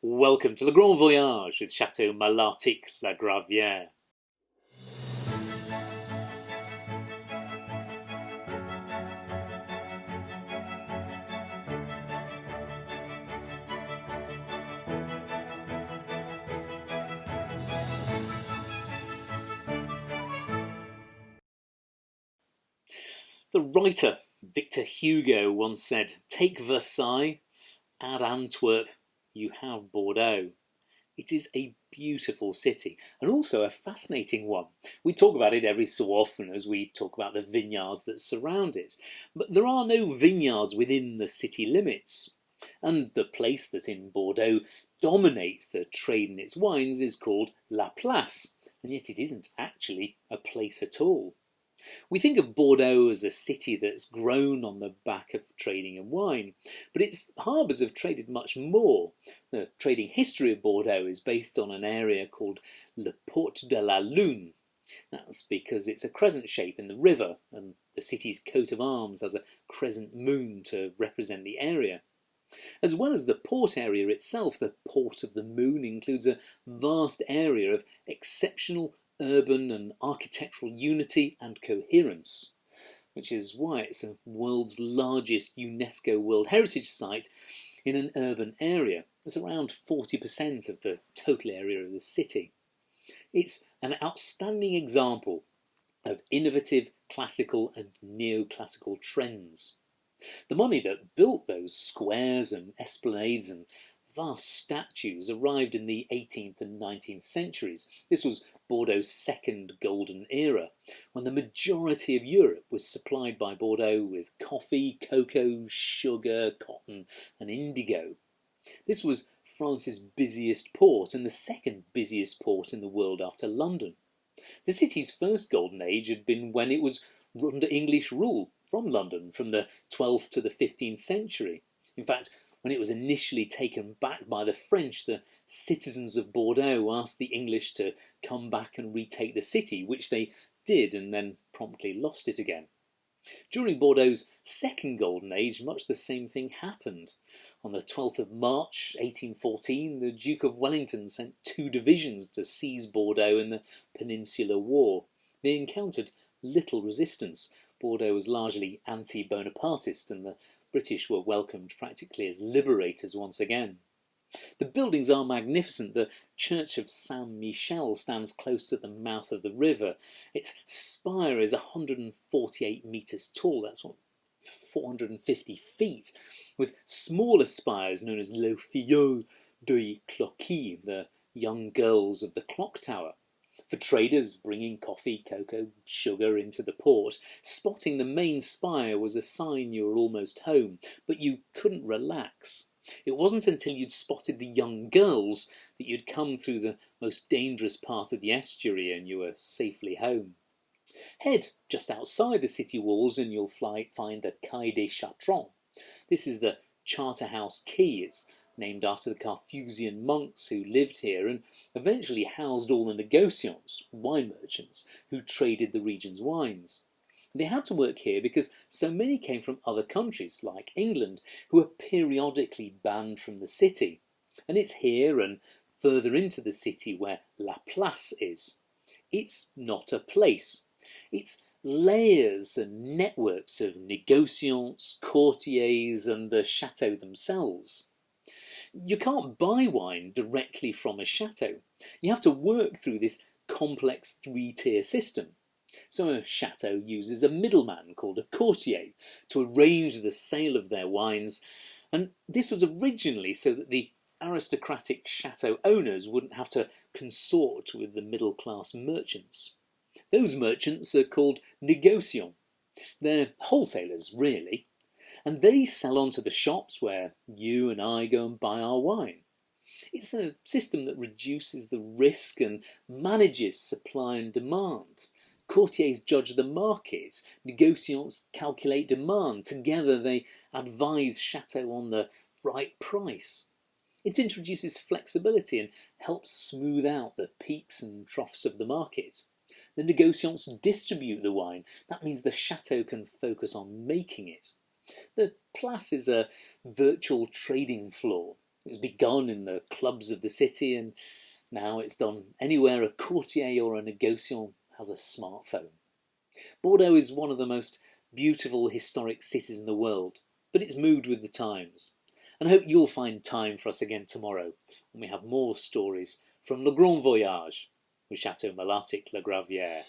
Welcome to the Grand Voyage with Chateau Malartic-La Gravière. The writer Victor Hugo once said, "Take Versailles, add Antwerp, you have Bordeaux." It is a beautiful city, and also a fascinating one. We talk about it every so often as we talk about the vineyards that surround it. But there are no vineyards within the city limits. And the place that in Bordeaux dominates the trade in its wines is called La Place, and yet it isn't actually a place at all. We think of Bordeaux as a city that's grown on the back of trading in wine, but its harbours have traded much more. The trading history of Bordeaux is based on an area called Le Port de la Lune. That's because it's a crescent shape in the river, and the city's coat of arms has a crescent moon to represent the area. As well as the port area itself, the Port of the Moon includes a vast area of exceptional urban and architectural unity and coherence, which is why it's the world's largest UNESCO World Heritage Site in an urban area. It's around 40% of the total area of the city. It's an outstanding example of innovative classical and neoclassical trends. The money that built those squares and esplanades and vast statues arrived in the 18th and 19th centuries. This was Bordeaux's second golden era, when the majority of Europe was supplied by Bordeaux with coffee, cocoa, sugar, cotton and indigo. This was France's busiest port and the second busiest port in the world after London. The city's first golden age had been when it was under English rule from London from the 12th to the 15th century. In fact, when it was initially taken back by the French, the citizens of Bordeaux asked the English to come back and retake the city, which they did and then promptly lost it again. During Bordeaux's second golden age, much the same thing happened. On the 12th of March 1814, the Duke of Wellington sent 2 divisions to seize Bordeaux in the Peninsular War. They encountered little resistance. Bordeaux was largely anti-Bonapartist, and the British were welcomed practically as liberators once again. The buildings are magnificent. The Church of Saint-Michel stands close to the mouth of the river. Its spire is 148 metres tall, that's 450 feet, with smaller spires known as Les Filles du Cloquet, the young girls of the clock tower. For traders bringing coffee, cocoa, sugar into the port, spotting the main spire was a sign you were almost home, but you couldn't relax. It wasn't until you'd spotted the young girls that you'd come through the most dangerous part of the estuary and you were safely home. Head just outside the city walls and you'll find the Quai des Chatrons. This is the Charterhouse Quays, named after the Carthusian monks who lived here and eventually housed all the negociants, wine merchants, who traded the region's wines. They had to work here because so many came from other countries, like England, who were periodically banned from the city. And it's here and further into the city where La Place is. It's not a place. It's layers and networks of negociants, courtiers and the chateau themselves. You can't buy wine directly from a chateau. You have to work through this complex 3-tier system. So a chateau uses a middleman called a courtier to arrange the sale of their wines, and this was originally so that the aristocratic chateau owners wouldn't have to consort with the middle-class merchants. Those merchants are called negociants. They're wholesalers, really, and they sell on to the shops where you and I go and buy our wine. It's a system that reduces the risk and manages supply and demand. Courtiers judge the market, negociants calculate demand. Together they advise chateaux on the right price. It introduces flexibility and helps smooth out the peaks and troughs of the market. The negociants distribute the wine. That means the chateau can focus on making it. The Place is a virtual trading floor. It was begun in the clubs of the city, and now it's done anywhere a courtier or a negociant has a smartphone. Bordeaux is one of the most beautiful historic cities in the world, but it's moved with the times. And I hope you'll find time for us again tomorrow when we have more stories from Le Grand Voyage with Chateau Malatic La Gravière.